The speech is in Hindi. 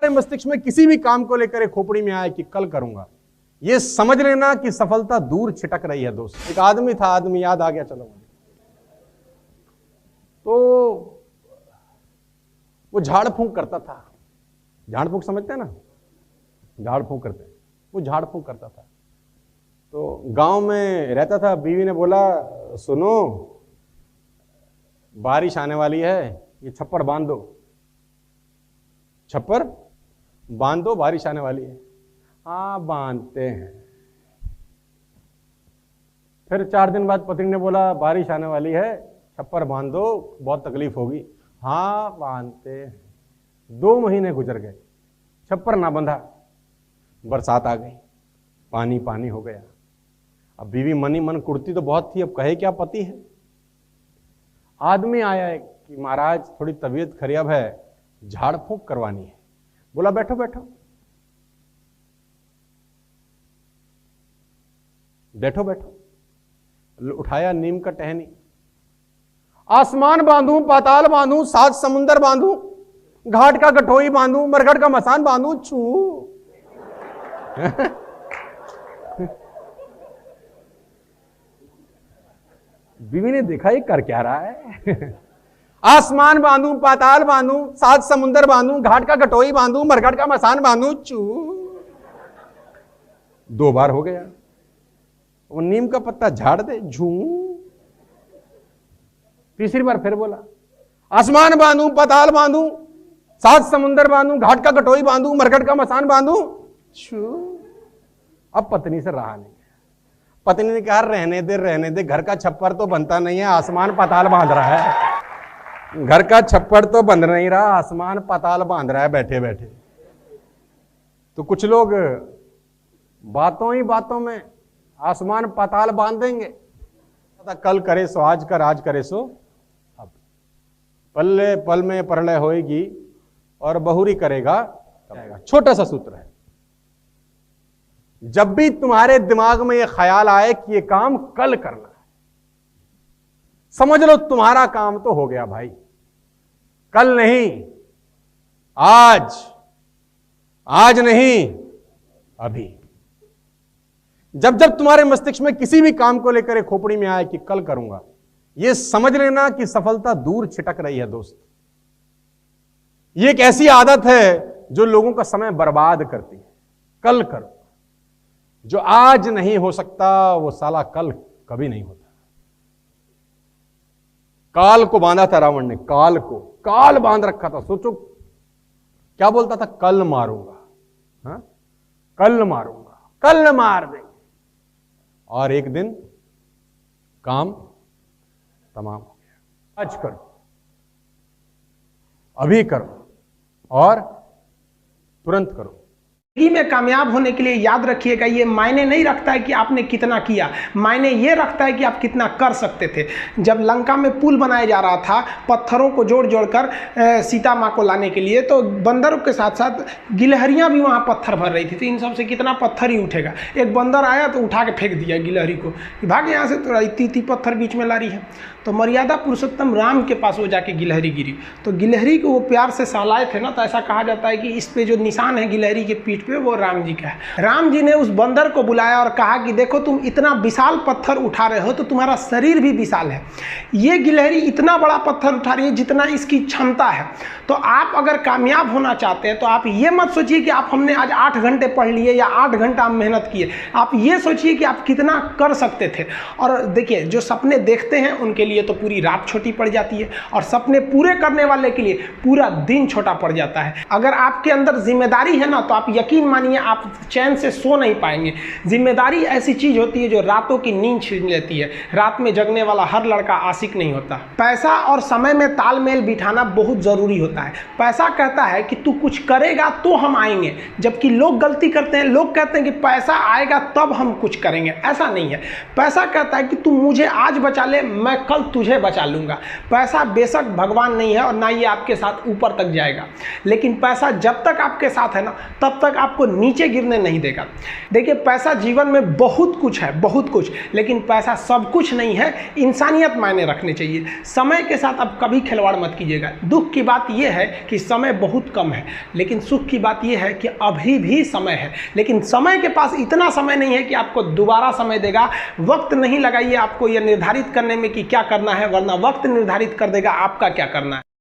मस्तिष्क में किसी भी काम को लेकर खोपड़ी में आए कि कल करूंगा, ये समझ लेना कि सफलता दूर छिटक रही है। दोस्त, एक आदमी था, आदमी याद आ गया, चलो, तो वो झाड़ फूंक करता था। झाड़ फूंक समझते हैं ना, झाड़ फूंक करते हैं, वो झाड़ फूंक करता था। तो गांव में रहता था। बीवी ने बोला, सुनो बारिश आने वाली है, ये छप्पर बांध दो, छप्पर बांध दो, बारिश आने वाली है। हाँ बांधते हैं। फिर 4 दिन बाद पत्नी ने बोला, बारिश आने वाली है, छप्पर बांध दो, बहुत तकलीफ होगी। हाँ बांधते हैं। 2 महीने गुजर गए, छप्पर ना बंधा, बरसात आ गई, पानी पानी हो गया। अब बीवी मनी मन कुड़ती तो बहुत थी, अब कहे क्या, पति है। आदमी आया है कि महाराज थोड़ी तबीयत खराब है, झाड़ फूंक करवानी है। बोला बैठो बैठो, बैठो बैठो। उठाया नीम का टहनी, आसमान बांधूं, पाताल बांधूं, 7 समुंदर बांधूं, घाट का गठोई बांधूं, मरघट का मसान बांधूं, छू। बीवी ने देखा ये कर क्या रहा है। आसमान बांधूं, पाताल बांधूं, 7 समुंदर बांधूं, घाट का गठोई बांधूं, मरघट का मसान बांधूं, चू। 2 बार हो गया। वो नीम का पत्ता झाड़ दे, झू। तीसरी बार फिर बोला, आसमान बांधूं, पाताल बांधूं, 7 समुंदर बांधूं, घाट का गठोई बांधूं, मरघट का मसान बांधूं, छू। अब पत्नी से रहा नहीं। पत्नी ने कहा, रहने दे रहने दे, घर का छप्पर तो बनता नहीं है, आसमान पाताल बांध रहा है। घर का छप्पर तो बंद नहीं रहा, आसमान पाताल बांध रहा है बैठे बैठे। तो कुछ लोग बातों ही बातों में आसमान पाताल बांध देंगे। कल करे सो आज कर, आज करे सो अब। पल्ले पल में प्रलय होएगी और बहुरी करेगा। छोटा सा सूत्र है, जब भी तुम्हारे दिमाग में यह ख्याल आए कि यह काम कल करना है, समझ लो तुम्हारा काम तो हो गया भाई। कल नहीं, आज, आज नहीं अभी। जब जब तुम्हारे मस्तिष्क में किसी भी काम को लेकर खोपड़ी में आए कि कल करूंगा, यह समझ लेना कि सफलता दूर छिटक रही है। दोस्त, यह एक ऐसी आदत है जो लोगों का समय बर्बाद करती है। कल करो, जो आज नहीं हो सकता वो साला कल कभी नहीं होता। काल को बांधा था रावण ने, काल को, काल बांध रखा था। सोचो क्या बोलता था, कल मारूंगा, हाँ? कल मारूंगा, कल मार देंगे। और एक दिन काम तमाम हो गया। आज करो, अभी करो और तुरंत करो। जिंदगी में कामयाब होने के लिए याद रखिएगा, ये मायने नहीं रखता है कि आपने कितना किया, मायने ये रखता है कि आप कितना कर सकते थे। जब लंका में पुल बनाया जा रहा था पत्थरों को जोड़ जोड़कर सीता माँ को लाने के लिए, तो बंदरों के साथ साथ गिलहरियाँ भी वहाँ पत्थर भर रही थी। तो इन सब से कितना पत्थर ही उठेगा। एक बंदर आया तो उठा के फेंक दिया गिलहरी को, भाग यहाँ से, तो इतनी पत्थर बीच में ला रही है। तो मर्यादा पुरुषोत्तम राम के पास वो जाके गिलहरी गिरी, तो गिलहरी को वो प्यार से सहलाए थे ना, तो ऐसा कहा जाता है कि इस पे जो निशान है गिलहरी के पीठ पे, वो राम जी का है। राम जी ने उस बंदर को बुलाया और कहा कि देखो तुम इतना विशाल पत्थर उठा रहे हो, तो तुम्हारा शरीर भी विशाल है। ये गिलहरी इतना बड़ा पत्थर उठा रही है जितना इसकी क्षमता है। तो आप अगर कामयाब होना चाहते हैं तो आप ये मत सोचिए कि आप हमने आज 8 घंटे पढ़ लिए या 8 घंटा मेहनत किए। आप ये सोचिए कि आप कितना कर सकते थे। और देखिए, जो सपने देखते हैं उनके लिए तो पूरी रात छोटी पड़ जाती है, और सपने पूरे करने वाले के लिए पूरा दिन छोटा पड़ जाता है। अगर आपके अंदर जिम्मेदारी है ना, तो आप यकीन मानिए आप चैन से सो नहीं पाएंगे। जिम्मेदारी ऐसी चीज होती है जो रातों की नींद छीन लेती है। रात में जगने वाला हर लड़का आशिक नहीं होता। पैसा और समय में तालमेल बिठाना बहुत जरूरी होता है। पैसा कहता है कि तू कुछ करेगा तो हम आएंगे, जबकि लोग गलती करते हैं। लोग कहते हैं कि पैसा आएगा तब हम कुछ करेंगे, ऐसा नहीं है। पैसा कहता है कि तू मुझे आज बचा ले, मैं कल भगवान तुझे बचा लूँगा। पैसा बेशक भगवान नहीं है और ना ये आपके साथ ऊपर तक जाएगा, लेकिन पैसा जब तक आपके साथ है ना तब तक आपको नीचे गिरने नहीं देगा। देखिए पैसा जीवन में बहुत कुछ है, बहुत कुछ, लेकिन पैसा सब कुछ नहीं है। इंसानियत मायने रखने चाहिए। समय के साथ आप कभी खिलवाड़ मत कीजिएगा। दुख की बात यह है कि समय बहुत कम है, लेकिन सुख की बात यह है कि अभी भी समय है, लेकिन समय के पास इतना समय नहीं है कि आपको दोबारा समय देगा। वक्त नहीं लगाइए आपको यह निर्धारित करने में कि क्या करना है, वरना वक्त निर्धारित कर देगा आपका क्या करना है।